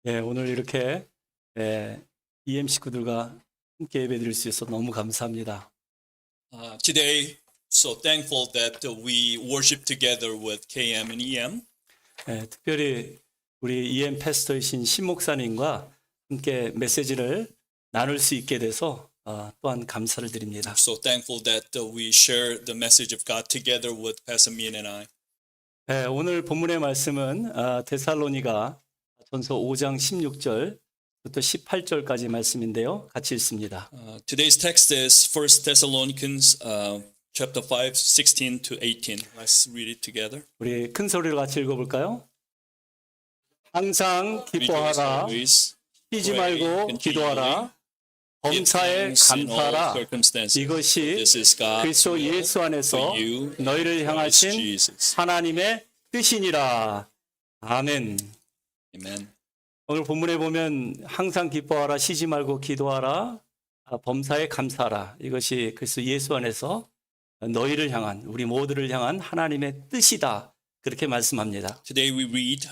예, 오늘 이렇게 EM 식구들과 함께 예배드릴 수 있어서 너무 감사합니다. Today, so thankful that we worship together with KM and EM. 특별히 우리 EM 패스터이신 신 목사님과 함께 메시지를 나눌 수 있게 돼서 또한 감사를 드립니다. So thankful that we share the message of God together with Pastor Min and I. 오늘 본문의 말씀은 데살로니가 전서 5장 16절부터 18절까지 말씀인데요. 같이 읽습니다. Today's text is 1 Thessalonians chapter 5, 16 to 18. Let's read it together. 우리 큰 소리로 같이 읽어볼까요? 항상 Rejoice 기뻐하라, always, 쉬지 pray 말고 continually, 기도하라, give 범사에 thanks in all 감사하라. circumstances. 이것이 This is God's 그리스도 will 예수 안에서 for you in 너희를 Christ 향하신 Jesus. 하나님의 뜻이니라. 아멘. Amen. 오늘 본문에 보면 항상 기뻐하라, 쉬지 말고 기도하라, 범사에 감사하라. 이것이 그리스도 예수 안에서 너희를 향한, 우리 모두를 향한 하나님의 뜻이다. 그렇게 말씀합니다. Today we read,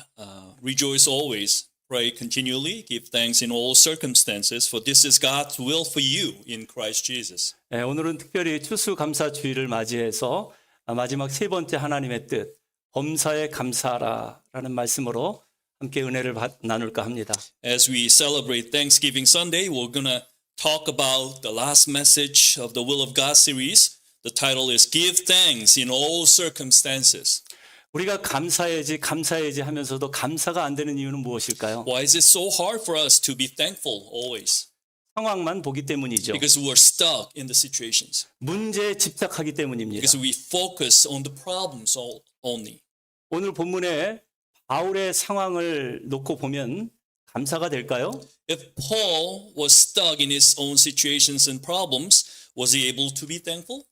rejoice always, pray continually, give thanks in all circumstances, for this is God's will for you in Christ Jesus. 오늘은 특별히 추수감사주의를 맞이해서 마지막 세 번째 하나님의 뜻, 범사에 감사하라라는 말씀으로 함께 은혜를 나눌까 합니다. As we celebrate Thanksgiving Sunday, we're going to talk about the last message of the Will of God series. The title is Give Thanks in All Circumstances. 우리가 감사해야지 하면서도 감사가 안 되는 이유는 무엇일까요? Why is it so hard for us to be thankful always? 상황만 보기 때문이죠. Because we're stuck in the situations. 문제에 집착하기 때문입니다. Because we focus on the problems only. 오늘 본문에 바울의 상황을 놓고 보면 감사가 될까요? If Paul was stuck in his own situations and problems, was he able to be thankful?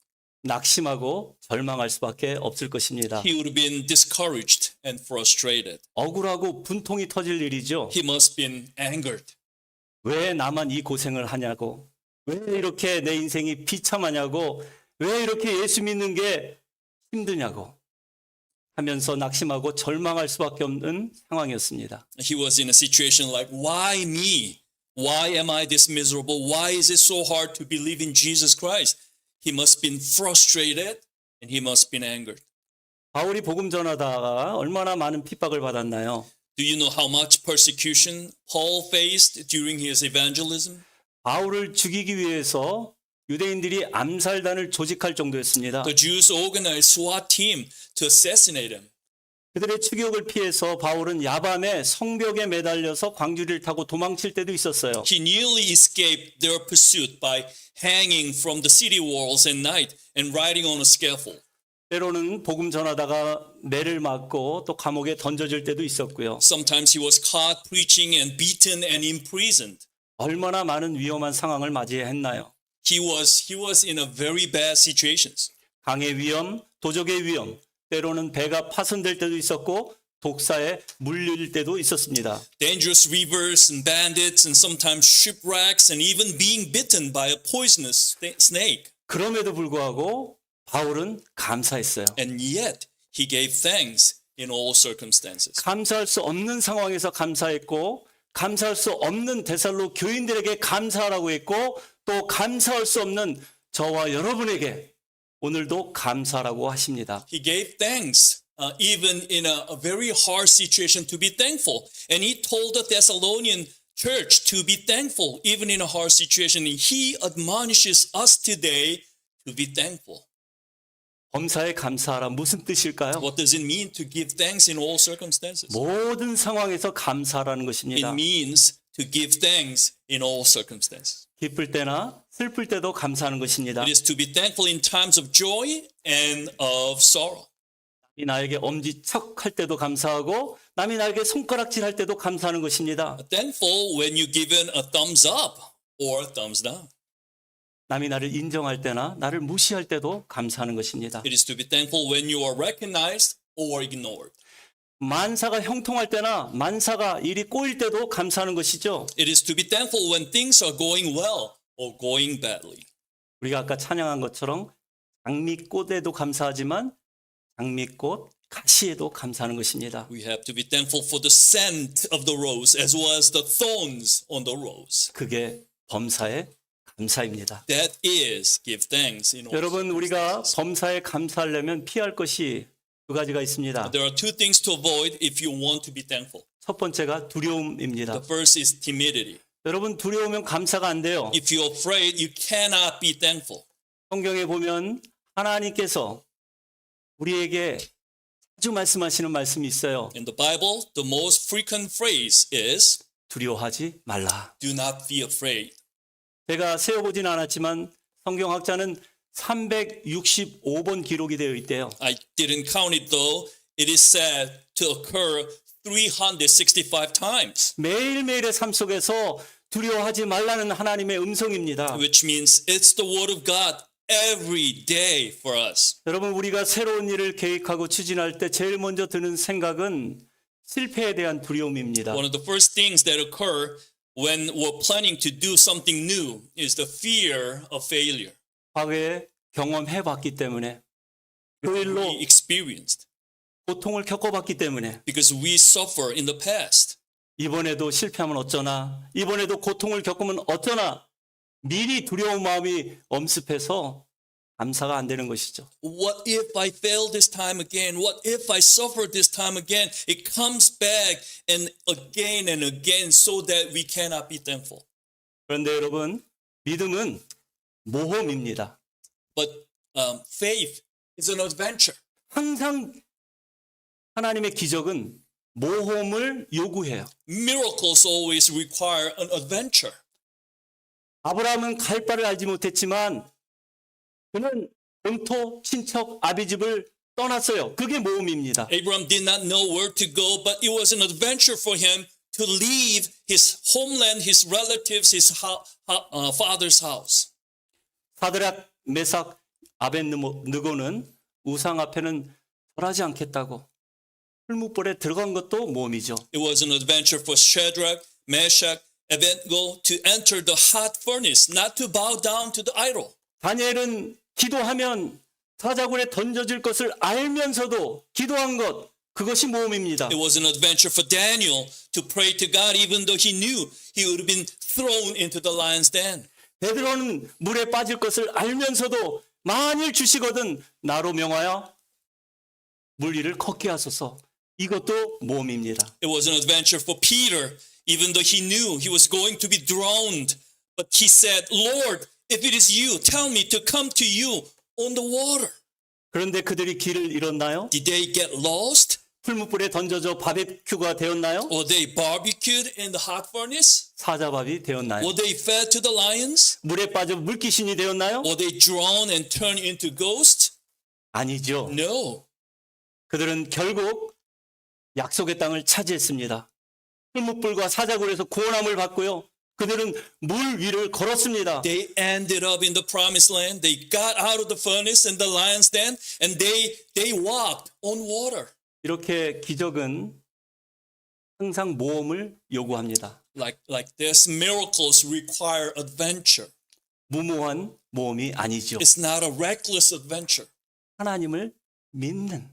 낙심하고 절망할 수밖에 없을 것입니다. He would have been discouraged and frustrated. 억울하고 분통이 터질 일이죠. He must have been angered. 왜 나만 이 고생을 하냐고, 왜 이렇게 내 인생이 비참하냐고, 왜 이렇게 예수 믿는 게 힘드냐고 하면서 낙심하고 절망할 수밖에 없는 상황이었습니다. He was in a situation like, why me? Why am I this miserable? Why is it so hard to believe in Jesus Christ? He must have been frustrated and he must have been angered. 바울이 복음 전하다가 얼마나 많은 핍박을 받았나요? Do you know how much persecution Paul faced during his evangelism? 바울을 죽이기 위해서 유대인들이 암살단을 조직할 정도였습니다. The Jews organized SWAT team to assassinate him. 그들의 추격을 피해서 바울은 야밤에 성벽에 매달려서 광주리를 타고 도망칠 때도 있었어요. He nearly escaped their pursuit by hanging from the city walls at night and riding on a scaffold. 때로는 복음 전하다가 매를 맞고 또 감옥에 던져질 때도 있었고요. Sometimes he was caught preaching and beaten and imprisoned. 얼마나 많은 위험한 상황을 맞이해야 했나요? He was in a very bad situations. 강의 위험, 도적의 위험, 때로는 배가 파손될 때도 있었고 독사에 물릴 때도 있었습니다. Dangerous rivers and bandits and sometimes shipwrecks and even being bitten by a poisonous snake. 그럼에도 불구하고 바울은 감사했어요. And yet he gave thanks in all circumstances. 감사할 수 없는 상황에서 감사했고 감사할 수 없는 데살로 교인들에게 감사하라고 했고 또 감사할 수 없는 저와 여러분에게 오늘도 감사라고 하십니다. He gave thanks even in a very hard situation to be thankful. And he told the Thessalonian church to be thankful even in a hard situation. And he admonishes us today to be thankful. 범사에 감사하라 무슨 뜻일까요? What does it mean to give thanks in all circumstances? 모든 상황에서 감사하라는 It 것입니다. means to give thanks in all circumstances. 기쁠 때나 슬플 때도 감사하는 것입니다. It is to be thankful in times of joy and of sorrow. 남이 나에게 엄지척 할 때도 감사하고 남이 나에게 손가락질 할 때도 감사하는 것입니다. Thankful when you're given a thumbs up or a thumbs down. 남이 나를 인정할 때나 나를 무시할 때도 감사하는 것입니다. It is to be thankful when you are recognized or ignored. 만사가 형통할 때나 만사가 일이 꼬일 때도 감사하는 것이죠. It is to be thankful when things are going well or going badly. 우리가 아까 찬양한 것처럼 장미꽃에도 감사하지만 장미꽃 가시에도 감사하는 것입니다. We have to be thankful for the scent of the rose as well as the thorns on the rose. 그게 범사의 감사입니다. That is give thanks in all. 여러분, 우리가 범사에 감사하려면 피할 것이 두 가지가 있습니다. There are two things to avoid if you want to be thankful. 첫 번째가 두려움입니다. The first is timidity. 여러분, 두려우면 감사가 안 돼요. If you're afraid, you cannot be thankful. 성경에 보면 하나님께서 우리에게 자주 말씀하시는 말씀이 있어요. In the Bible, the most frequent phrase is 두려워하지 말라. do not be afraid. 제가 세어보진 않았지만 성경학자는 365번 기록이 되어 있대요. I didn't count it though. It is said to occur 365 times, 매일매일의 삶 속에서 두려워하지 말라는 하나님의 음성입니다. which means it's the word of God every day for us. 여러분, 우리가 새로운 일을 계획하고 추진할 때 제일 먼저 드는 생각은 실패에 대한 두려움입니다. One of the first things that occur when we're planning to do something new is the fear of failure. 과거에 경험해봤기 때문에 그 일로 We experienced 고통을 겪어봤기 때문에 because we suffer in the past. 이번에도 실패하면 어쩌나, 이번에도 고통을 겪으면 어쩌나, 미리 두려운 마음이 엄습해서 감사가 안 되는 것이죠. What if I fail this time again? What if I suffer this time again? It comes back and again so that we cannot be thankful. 그런데 여러분, 믿음은 모험입니다. But faith is an adventure. 항상 하나님의 기적은 모험을 요구해요. Miracles always require an adventure. 아브라함은 갈 바를 알지 못했지만 그는 본토 친척 아비집을 떠났어요. 그게 모험입니다. Abraham did not know where to go, but it was an adventure for him to leave his homeland, his relatives, his father's house. 사드락, 메삭, 아벳느고는 우상 앞에는 절하지 않겠다고 풀무불에 들어간 것도 모험이죠. It was an adventure for Shadrach, Meshach, Abednego to enter the hot furnace, not to bow down to the idol. 다니엘은 기도하면 사자굴에 던져질 것을 알면서도 기도한 것, 그것이 모험입니다. It was an adventure for Daniel to pray to God even though he knew he would have been thrown into the lion's den. 베드로는 물에 빠질 것을 알면서도 만일 주시거든 나로 명하여 물 위를 걷게 하소서. 이것도 모험입니다. It was an adventure for Peter even though he knew he was going to be drowned. But he said, Lord, if it is you, tell me to come to you on the water. 그런데 그들이 길을 잃었나요? Did they get lost? 풀무불에 던져져 바베큐가 되었나요? Were they barbecued in the hot furnace? 사자밥이 되었나요? Were they fed to the lions? 물에 빠져 물귀신이 되었나요? Were they drowned and turned into ghosts? 아니죠. No. 그들은 결국 약속의 땅을 차지했습니다. 풀무불과 사자굴에서 구원함을 받고요. 그들은 물 위를 걸었습니다. They ended up in the promised land. They got out of the furnace and the lion's den and they walked on water. 이렇게 기적은 항상 모험을 요구합니다. Like this, miracles require adventure. 무모한 모험이 아니죠. It's not a reckless adventure. 하나님을 믿는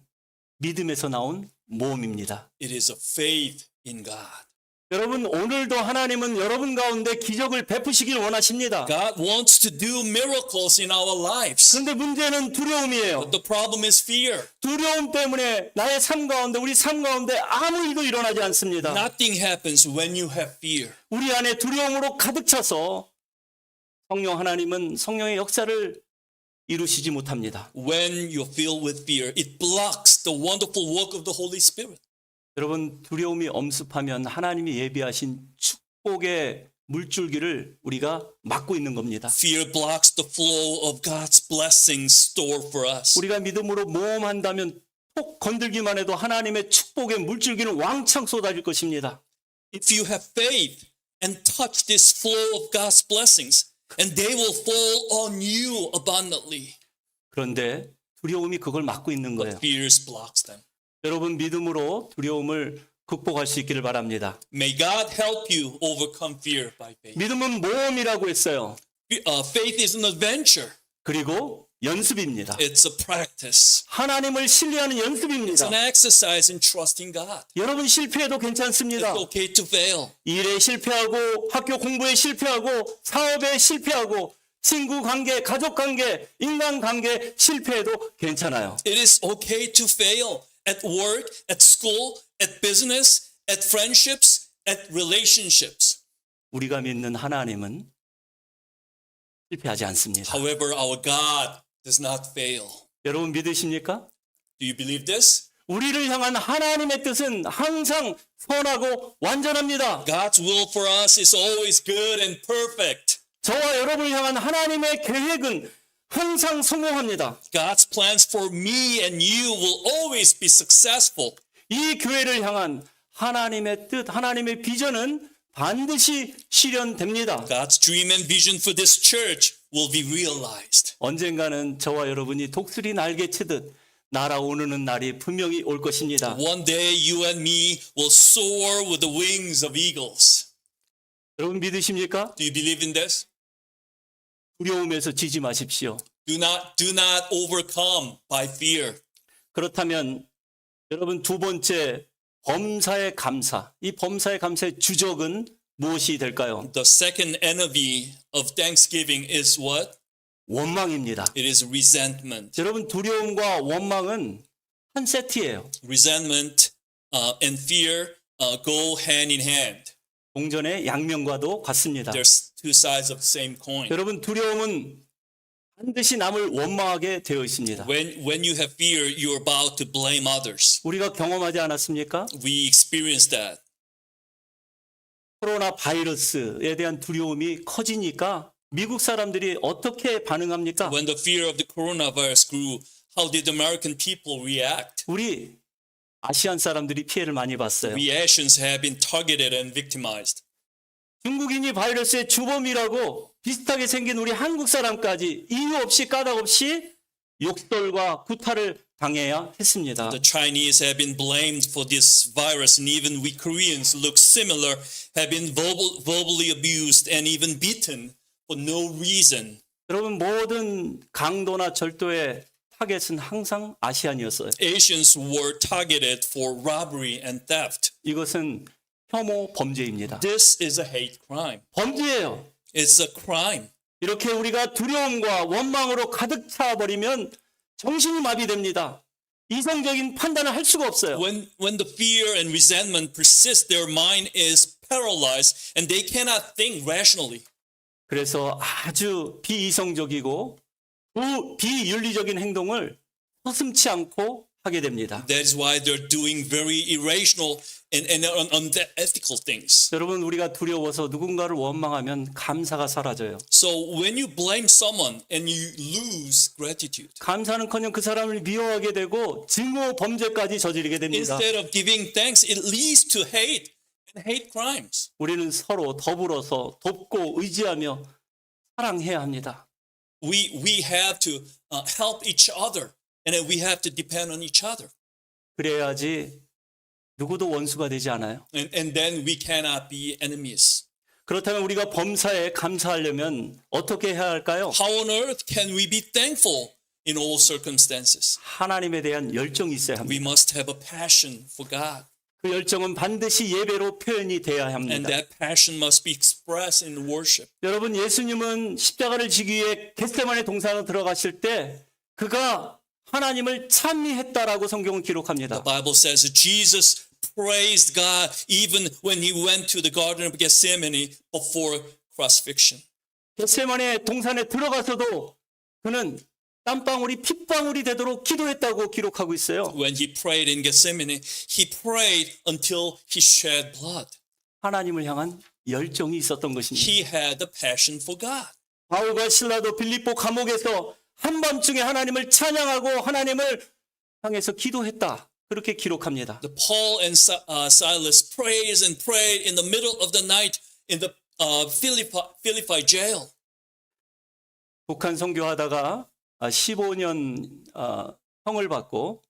믿음에서 나온 모험입니다. It is a faith in God. 여러분, 오늘도 하나님은 여러분 가운데 기적을 베푸시길 원하십니다. God wants to do miracles in our lives. 그런데 문제는 두려움이에요. But the problem is fear. 두려움 때문에 나의 삶 가운데, 우리 삶 가운데 아무 일도 일어나지 않습니다. Nothing happens when you have fear. 우리 안에 두려움으로 가득 차서 성령 하나님은 성령의 역사를 이루시지 못합니다. When you're filled with fear, it blocks the wonderful work of the Holy Spirit. 여러분, 두려움이 엄습하면 하나님이 예비하신 축복의 물줄기를 우리가 막고 있는 겁니다. Fear blocks the flow of God's blessings stored for us. 우리가 믿음으로 모험한다면 톡 건들기만 해도 하나님의 축복의 물줄기는 왕창 쏟아질 것입니다. If you have faith and touch this flow of God's blessings, and they will fall on you abundantly. 그런데 두려움이 그걸 막고 있는 거예요. But fear blocks them. 여러분, 믿음으로 두려움을 극복할 수 있기를 바랍니다. May God help you overcome fear by faith. 믿음은 모험이라고 했어요. Faith is an adventure. 그리고 연습입니다. It's a practice. 하나님을 신뢰하는 It's 연습입니다. an exercise in trusting God. 여러분 실패해도 It's 괜찮습니다. okay to fail. 일에 실패하고 학교 공부에 실패하고 사업에 실패하고 친구 관계, 가족 관계, 인간 관계 실패해도 괜찮아요. It is okay to fail at work, at school, at business, at friendships, at relationships. 우리가 믿는 하나님은 실패하지 않습니다. However, our God does not fail. 여러분 믿으십니까? Do you believe this? 우리를 향한 하나님의 뜻은 항상 선하고 완전합니다. God's will for us is always good and perfect. 저와 여러분을 향한 하나님의 계획은 항상 성공합니다. God's plans for me and you will always be successful. 이 교회를 향한 하나님의 뜻, 하나님의 비전은 반드시 실현됩니다. God's dream and vision for this church will be realized. 언젠가는 저와 여러분이 독수리 날개치듯 날아오르는 날이 분명히 올 것입니다. One day you and me will soar with the wings of eagles. 여러분 믿으십니까? Do you believe in this? 두려움에서 지지 마십시오. Do not overcome by fear. 그렇다면 여러분 두 번째 범사의 감사. 이 범사의 감사의 주적은 무엇이 될까요? The second enemy of thanksgiving is what? 원망입니다. It is resentment. 여러분 두려움과 원망은 한 세트예요. Resentment and fear go hand in hand. 동전의 양면과도 같습니다. There's two sides of the same coin. 여러분 두려움은 반드시 남을 원망하게 되어 있습니다. When you have fear, you're about to blame others. 우리가 경험하지 않았습니까? We experience that. 코로나 바이러스에 대한 두려움이 커지니까 미국 사람들이 어떻게 반응합니까? When the fear of the coronavirus grew, how did American people react? 우리 아시안 사람들이 피해를 많이 봤어요. We Asians have been targeted and victimized. 중국인이 바이러스의 주범이라고 비슷하게 생긴 우리 한국 사람까지 이유 없이 까닭 없이 욕설과 구타를 당해야 했습니다. The Chinese have been blamed for this virus, and even we Koreans look similar, have been verbally abused and even beaten for no reason. 여러분 모든 강도나 절도의 타겟은 항상 아시안이었어요. Asians were targeted for robbery and theft. 이것은 혐오 범죄입니다. This is a hate crime. 범죄예요. It's a crime. 이렇게 우리가 두려움과 원망으로 가득 차버리면 정신이 마비됩니다. 이성적인 판단을 할 수가 없어요. When the fear and resentment persist, their mind is paralyzed and they cannot think rationally. 그래서 아주 비이성적이고 비윤리적인 행동을 서슴지 않고 하게 됩니다. That is why they're doing very irrational and unethical things. 여러분 우리가 두려워서 누군가를 원망하면 감사가 사라져요. So when you blame someone and you lose gratitude, 감사는커녕 그 사람을 미워하게 되고 증오 범죄까지 저지르게 됩니다. instead of giving thanks, it leads to hate and hate crimes. 우리는 서로 더불어서 돕고 의지하며 사랑해야 합니다. We have to help each other, and then we have to depend on each other. 그래야지 누구도 원수가 되지 않아요. And then we cannot be enemies. 그렇다면 우리가 범사에 감사하려면 어떻게 해야 할까요? How on earth can we be thankful in all circumstances? 하나님에 대한 열정이 있어야 We 합니다. must have a passion for God. 그 열정은 반드시 예배로 표현이 돼야 And 합니다. that passion must be expressed in worship. 여러분 예수님은 십자가를 지기 위해 겟세마네 동산으로 들어가실 때 그가 하나님을 찬미했다라고 성경은 기록합니다. The Bible says that Jesus praised God even when he went to the Garden of Gethsemane before crucifixion. 겟세마네 동산에 들어가서도 그는 땀방울이 핏방울이 되도록 기도했다고 기록하고 있어요. When he prayed in Gethsemane, he prayed until he shed blood. 하나님을 향한 열정이 있었던 것입니다. He had the passion for God. 바울과 실라도 빌립보 감옥에서 한밤중에 하나님을 찬양하고 하나님을 향해서 기도했다. 그렇게 기록합니다. The Paul and Silas praised and prayed in the middle of the night in the Philippi jail. 북한 선교하다가 15년 형을 받고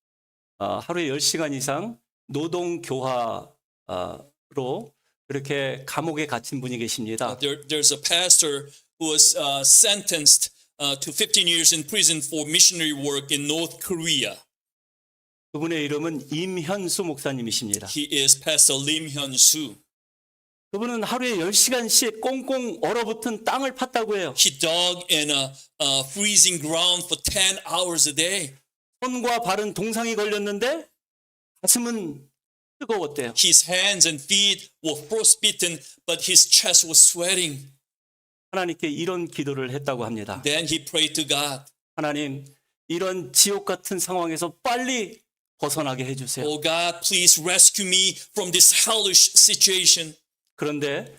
하루에 10시간 이상 노동교화로 이렇게 감옥에 갇힌 분이 계십니다. There's a pastor who was sentenced to 15 years in prison for missionary work in North Korea. 그분의 이름은 임현수 목사님이십니다. He is Pastor Lim Hyun-soo. 그분은 하루에 10시간씩 꽁꽁 얼어붙은 땅을 팠다고 해요. He dug in a freezing ground for 10 hours a day. 손과 발은 동상이 걸렸는데 가슴은 뜨거웠대요. His hands and feet were frostbitten, but his chest was sweating. 하나님께 이런 기도를 했다고 합니다. Then he prayed to God, 하나님, 이런 지옥 같은 상황에서 빨리 벗어나게 해주세요. "Oh God, please rescue me from this hellish situation." 그런데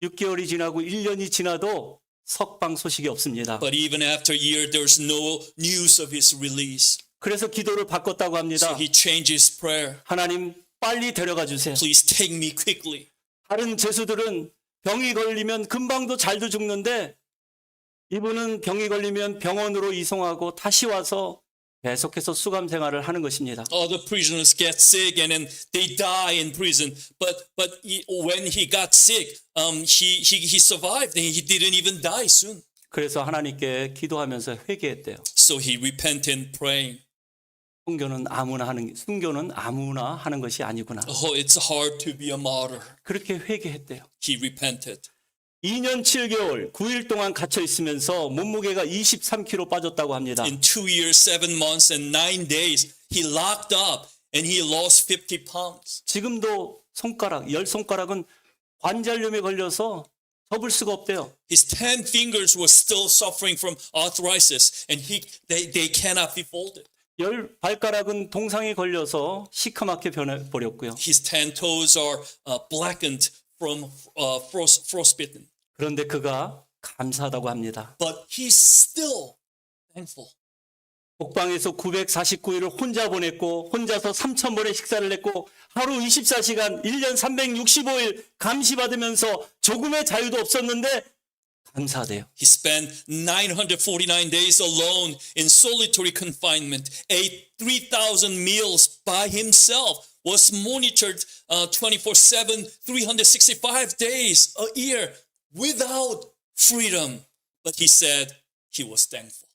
6개월이 지나고 1년이 지나도 석방 소식이 없습니다. But even after a year, there's no news of his release. 그래서 기도를 바꿨다고 합니다. So he changed his prayer. 하나님, 빨리 데려가 주세요. Please take me quickly. 다른 죄수들은 병이 걸리면 금방도 잘도 죽는데 이분은 병이 걸리면 병원으로 이송하고 다시 와서 계속해서 수감 생활을 하는 것입니다. Other prisoners get sick and then they die in prison. But when he got sick, he survived and he didn't even die soon. 그래서 하나님께 기도하면서 회개했대요. So he repented, praying, 순교는 아무나 하는 것이 아니구나. "Oh, it's hard to be a martyr." 그렇게 회개했대요. He repented. 2년 7개월 9일 동안 gat혀 있으면서 몸무게가 23kg 빠졌다고 합니다. In 2 years, 7 months, and 9 days, he locked up and he lost 50 pounds. 지금도 열 손가락은 관절염에 걸려서 접을 수가 없대요. His 10 fingers were still suffering from arthritis, and they cannot be folded. 열 발가락은 동상에 걸려서 시커멓게 변해버렸고요. His 10 toes are blackened from frostbitten. 그런데 그가 감사하다고 합니다. But he's still thankful. 복방에서 949일을 혼자 보냈고 혼자서 3,000번의 식사를 했고 하루 24시간 1년 365일 감시받으면서 조금의 자유도 없었는데 감사하대요. He spent 949 days alone in solitary confinement, ate 3,000 meals by himself, was monitored 24/7, 365 days a year without freedom. But he said he was thankful.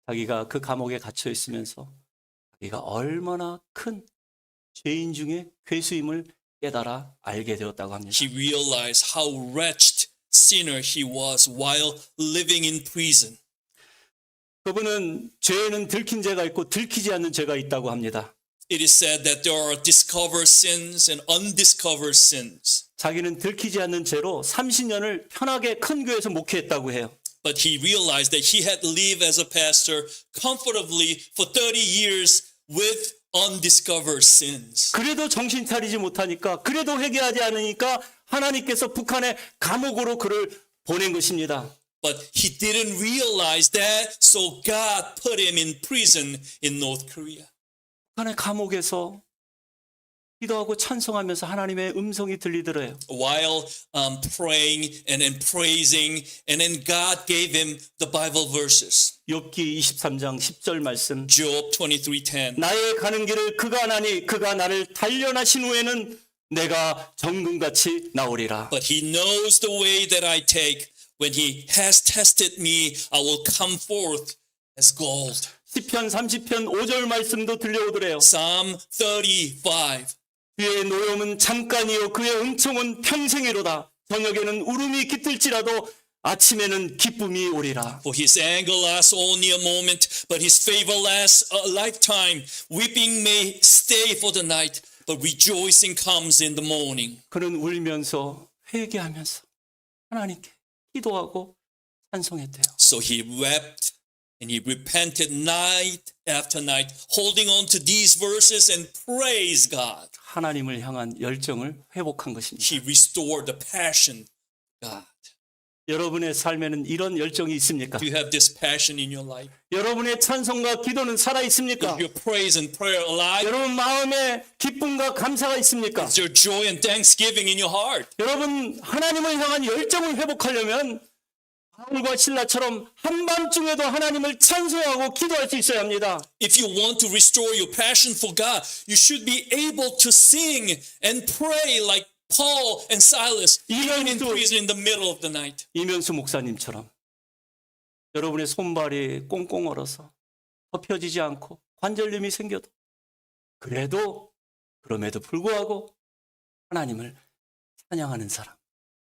자기가 그 감옥에 갇혀 있으면서 자기가 얼마나 큰 죄인 중에 괴수임을 깨달아 알게 되었다고 합니다. He realized how wretched sinner he was while living in prison. 그분은 죄에는 들킨 죄가 있고 들키지 않는 죄가 있다고 합니다. It is said that there are discovered sins and undiscovered sins. 자기는 들키지 않는 죄로 30년을 편하게 큰 교회에서 목회했다고 해요. But he realized that he had lived as a pastor comfortably for 30 years with undiscovered sins. 그래도 정신 차리지 못하니까, 그래도 회개하지 않으니까 하나님께서 북한의 감옥으로 그를 보낸 것입니다. But he didn't realize that, so God put him in prison in North Korea. 북한의 감옥에서 기도하고 찬송하면서 하나님의 음성이 들리더래요. While praying and then praising, and then God gave him the Bible verses. 욥기 23장 10절 말씀. Job 23:10. 나의 가는 길을 그가 아나니 그가 나를 단련하신 후에는 내가 정금같이 나오리라. But he knows the way that I take. When he has tested me, I will come forth as gold. 시편 30편 5절 말씀도 들려오더래요. Psalm 35. 그의 노염은 잠깐이요 그의 은총은 평생이로다. 저녁에는 울음이 깃들지라도 아침에는 기쁨이 오리라. For his anger lasts only a moment, but his favor lasts a lifetime. Weeping may stay for the night, but rejoicing comes in the morning. 그는 울면서 회개하면서 하나님께 기도하고 찬송했대요. So he wept and he repented night after night, holding on to these verses and praised God. 하나님을 향한 열정을 회복한 것입니다. He restored the passion of God. 여러분의 삶에는 이런 열정이 있습니까? Do you have this passion in your life? 여러분의 찬송과 기도는 살아 있습니까? Is your praise and prayer alive? 여러분 마음에 기쁨과 감사가 있습니까? Is there joy and thanksgiving in your heart? 여러분 하나님을 향한 열정을 회복하려면 바울과 신라처럼 한밤중에도 하나님을 찬송하고 기도할 수 있어야 합니다. If you want to restore your passion for God, you should be able to sing and pray like Paul and Silas, even in prison in the middle of the night. 이면수 목사님처럼 여러분의 손발이 꽁꽁 얼어서 덮여지지 않고 관절염이 생겨도 그럼에도 불구하고 하나님을 찬양하는 사람,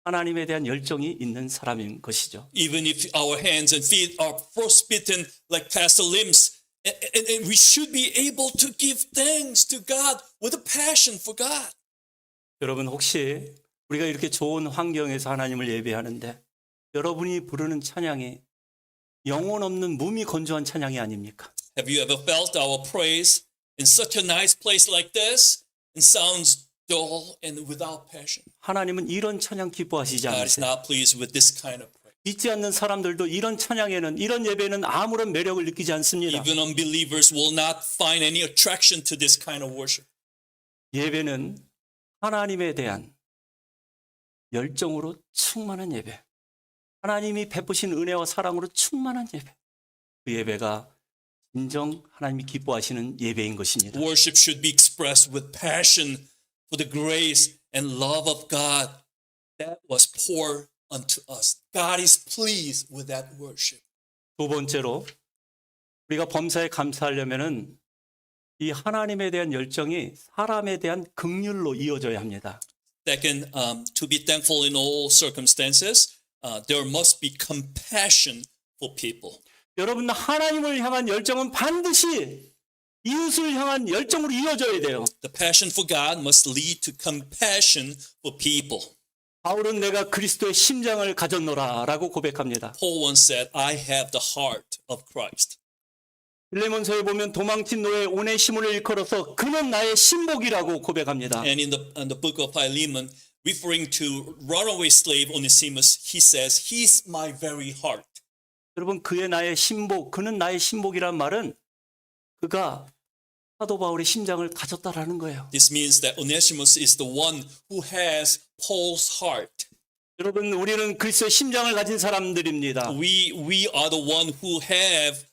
하나님에 대한 열정이 있는 사람인 것이죠. Even if our hands and feet are frostbitten like Pastor Lim's, and we should be able to give thanks to God with a passion for God. 여러분 혹시 우리가 이렇게 좋은 환경에서 하나님을 예배하는데 여러분이 부르는 찬양이 영혼 없는 무미 건조한 찬양이 아닙니까? Have you ever felt our praise in such a nice place like this and sounds dull and without passion? 하나님은 이런 찬양 기뻐하시지 God is 않으세요. not pleased with this kind of praise. 믿지 않는 사람들도 이런 찬양에는, 이런 예배에는 아무런 매력을 느끼지 않습니다. Even unbelievers will not find any attraction to this kind of worship. 예배는 하나님에 대한 열정으로 충만한 예배, 하나님이 베푸신 은혜와 사랑으로 충만한 예배, 그 예배가 진정 하나님이 기뻐하시는 예배인 것입니다. Worship should be expressed with passion for the grace and love of God that was poured unto us. God is pleased with that worship. 두 번째로 우리가 범사에 감사하려면은 이 하나님에 대한 열정이 사람에 대한 긍휼로 이어져야 합니다. Second, to be thankful in all circumstances, there must be compassion for people. 여러분 하나님을 향한 열정은 반드시 이웃을 향한 열정으로 이어져야 돼요. The passion for God must lead to compassion for people. 바울은 내가 그리스도의 심장을 가졌노라라고 고백합니다. Paul once said, I have the heart of Christ. 빌레몬서에 보면 도망친 노예 오네시모를 일컬어서 그는 나의 신복이라고 고백합니다. And in the book of Philemon, referring to runaway slave Onesimus, he says, he's my very heart. 여러분 그의 나의 신복, 그는 나의 신복이란 말은 그가 사도 바울의 심장을 가졌다라는 거예요. This means that Onesimus is the one who has Paul's heart. 여러분 우리는 그리스도의 심장을 가진 사람들입니다. We are the one who have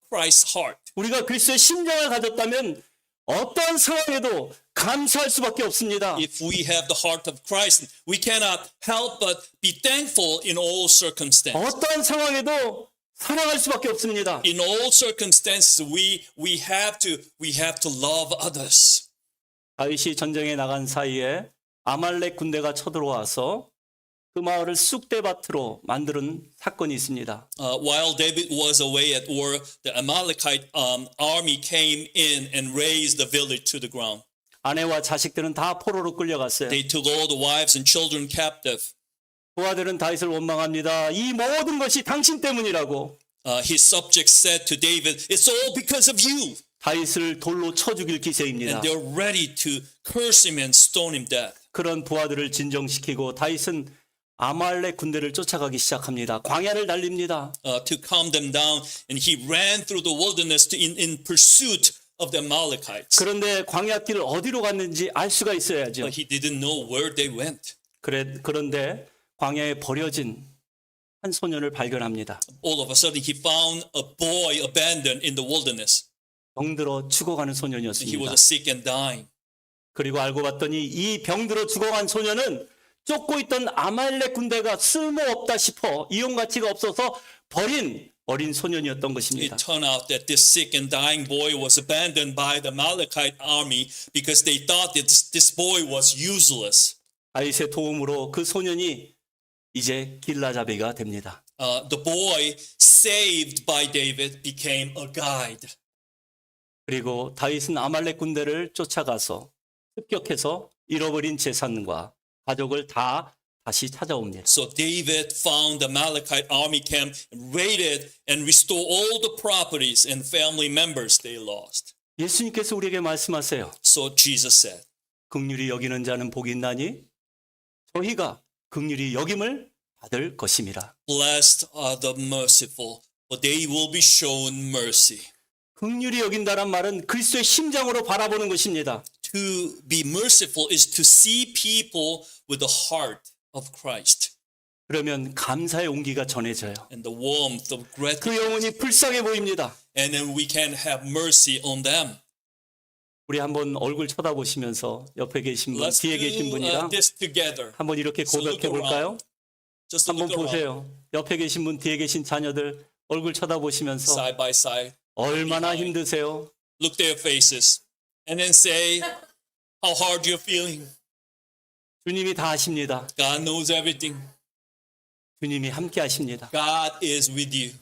Christ's heart. 우리가 그리스도의 심장을 가졌다면 어떠한 상황에도 감사할 수밖에 없습니다. If we have the heart of Christ, we cannot help but be thankful in all circumstances. 어떠한 상황에도 사랑할 수밖에 없습니다. In all circumstances, we have to love others. 다윗이 전쟁에 나간 사이에 아말렉 군대가 쳐들어와서 그 마을을 쑥대밭으로 만드는 사건이 있습니다. While David was away at war, the Amalekite army came in and razed the village to the ground. 아내와 자식들은 다 포로로 끌려갔어요. They took all the wives and children captive. 부하들은 다윗을 원망합니다. 이 모든 것이 당신 때문이라고. His subjects said to David, "It's all because of you." 다윗을 돌로 쳐 죽일 기세입니다. And they're ready to curse him and stone him dead. 그런 부하들을 진정시키고 다윗은 아말렉 군대를 쫓아가기 시작합니다. 광야를 달립니다. To calm them down, and he ran through the wilderness in pursuit of the Amalekites. 그런데 광야길을 어디로 갔는지 알 수가 있어야죠. But he didn't know where they went. 그런데 광야에 버려진 한 소년을 발견합니다. All of a sudden, he found a boy abandoned in the wilderness. 병들어 죽어가는 He was 소년이었습니다. sick and dying. 그리고 알고 봤더니 이 병들어 죽어간 소년은 쫓고 있던 아말렉 군대가 쓸모없다 싶어 이용 가치가 없어서 버린 어린 소년이었던 것입니다. It turned out that this sick and dying boy was abandoned by the Amalekite army because they thought that this boy was useless. 다윗의 도움으로 그 소년이 이제 길라잡이가 됩니다. The boy saved by David became a guide. 그리고 다윗은 아말렉 군대를 쫓아가서 습격해서 잃어버린 재산과 가족을 다 다시 찾아옵니다. So David found the Amalekite army camp and raided and restored all the properties and family members they lost. 예수님께서 우리에게 말씀하세요. So Jesus said, 긍휼히 여기는 자는 복이 있나니 저희가 긍휼히 여김을 받을 것임이라. Blessed are the merciful, for they will be shown mercy. 긍휼히 여긴다란 말은 그리스도의 심장으로 바라보는 것입니다. To be merciful is to see people with the heart of Christ. 그러면 감사의 온기가 전해져요. And the warmth of 그 gratitude. 영혼이 불쌍해 보입니다. And then we can have mercy on them. 우리 한번 얼굴 쳐다보시면서 옆에 계신 분, Let's 뒤에 계신 do 분이랑 this together. 한번 이렇게 So look 고백해 볼까요? Just to 한번 look around. 보세요. 옆에 계신 분, 뒤에 계신 자녀들 얼굴 쳐다보시면서 side by side. 얼마나 힘드세요? Look their faces and then say how hard you're feeling. 주님이 다 아십니다. God knows everything. 주님이 함께 하십니다. God is with you.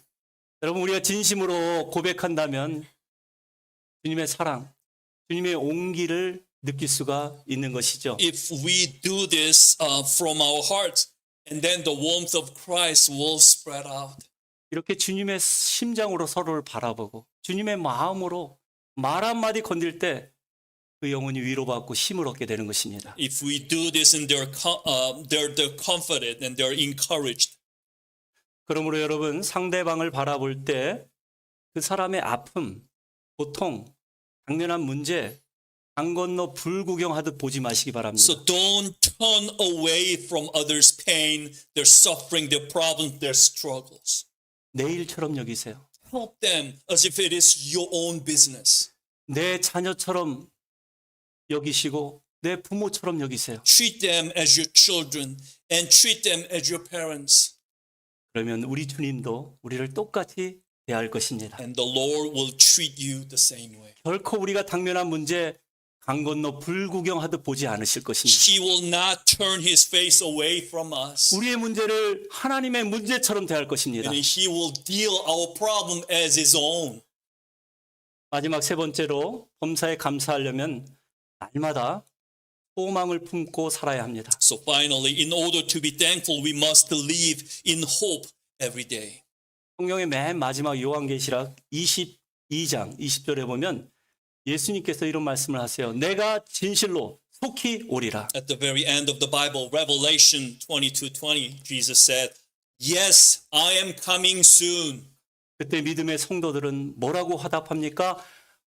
여러분, 우리가 진심으로 고백한다면 주님의 사랑, 주님의 온기를 느낄 수가 있는 것이죠. If we do this from our hearts, and then the warmth of Christ will spread out. 이렇게 주님의 심장으로 서로를 바라보고 주님의 마음으로 말 한마디 건들 때 그 영혼이 위로받고 힘을 얻게 되는 것입니다. If we do this, and they're comforted and they're encouraged. 그러므로 여러분, 상대방을 바라볼 때 그 사람의 아픔, 고통, 당면한 문제, 강 건너 불구경하듯 보지 마시기 바랍니다. So don't turn away from others' pain, their suffering, their problems, their struggles. 내일처럼 여기세요. Help them as if it is your own business. 내 자녀처럼 여기시고 내 부모처럼 여기세요. Treat them as your children and treat them as your parents. 그러면 우리 주님도 우리를 똑같이 대할 것입니다. And the Lord will treat you the same way. 결코 우리가 당면한 문제 강 건너 불구경하듯 보지 않으실 것입니다. He will not turn his face away from us. 우리의 문제를 하나님의 문제처럼 대할 것입니다. And he will deal our problem as his own. 마지막 세 번째로 범사에 감사하려면 날마다 소망을 품고 살아야 합니다. So finally, in order to be thankful, we must live in hope every day. 성경의 맨 마지막 요한계시록 22장 20절에 보면 예수님께서 이런 말씀을 하세요. 내가 진실로 속히 오리라. At the very end of the Bible, Revelation 22:20, Jesus said, "Yes, I am coming soon." 그때 믿음의 성도들은 뭐라고 화답합니까?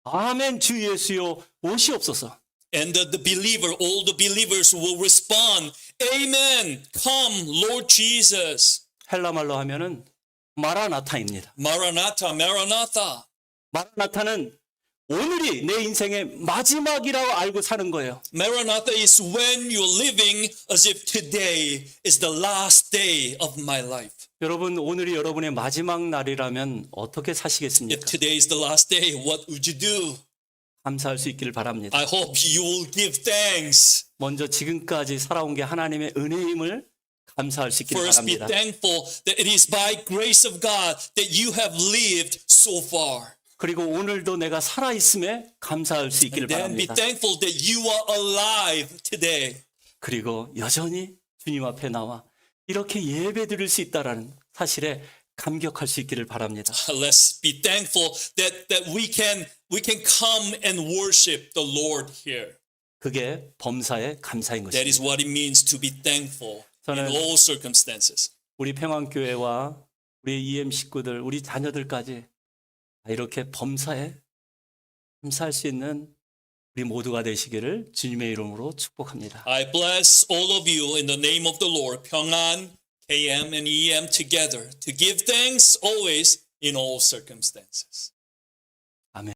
아멘 주 예수여 오시옵소서. And the believer, all the believers will respond, "Amen, come, Lord Jesus." 헬라말로 하면은 마라나타입니다. Maranatha, Maranatha. 마라나타는 오늘이 내 인생의 마지막이라고 알고 사는 거예요. Maranatha is when you're living as if today is the last day of my life. 여러분, 오늘이 여러분의 마지막 날이라면 어떻게 If 사시겠습니까? today is the last day, what would you do? 감사할 수 있기를 바랍니다. I hope you will give thanks. 먼저 지금까지 살아온 게 하나님의 은혜임을 감사할 수 있기를 First, be 바랍니다. thankful that it is by grace of God that you have lived so far. 그리고 오늘도 내가 살아있음에 감사할 수 있기를 Then be 바랍니다. thankful that you are alive today. 그리고 여전히 주님 앞에 나와 이렇게 예배 드릴 수 있다라는 사실에 감격할 수 있기를 바랍니다. Let's be thankful that we can come and worship the Lord here. 그게 범사의 감사인 That is 것입니다. what it means to be thankful in 저는 all circumstances. 우리 평안교회와 우리 EM 식구들, 우리 자녀들까지 이렇게 범사에 감사할 수 있는 우리 모두가 되시기를 주님의 이름으로 축복합니다. I bless all of you in the name of the Lord, 평안, KM and EM together, to give thanks always in all circumstances.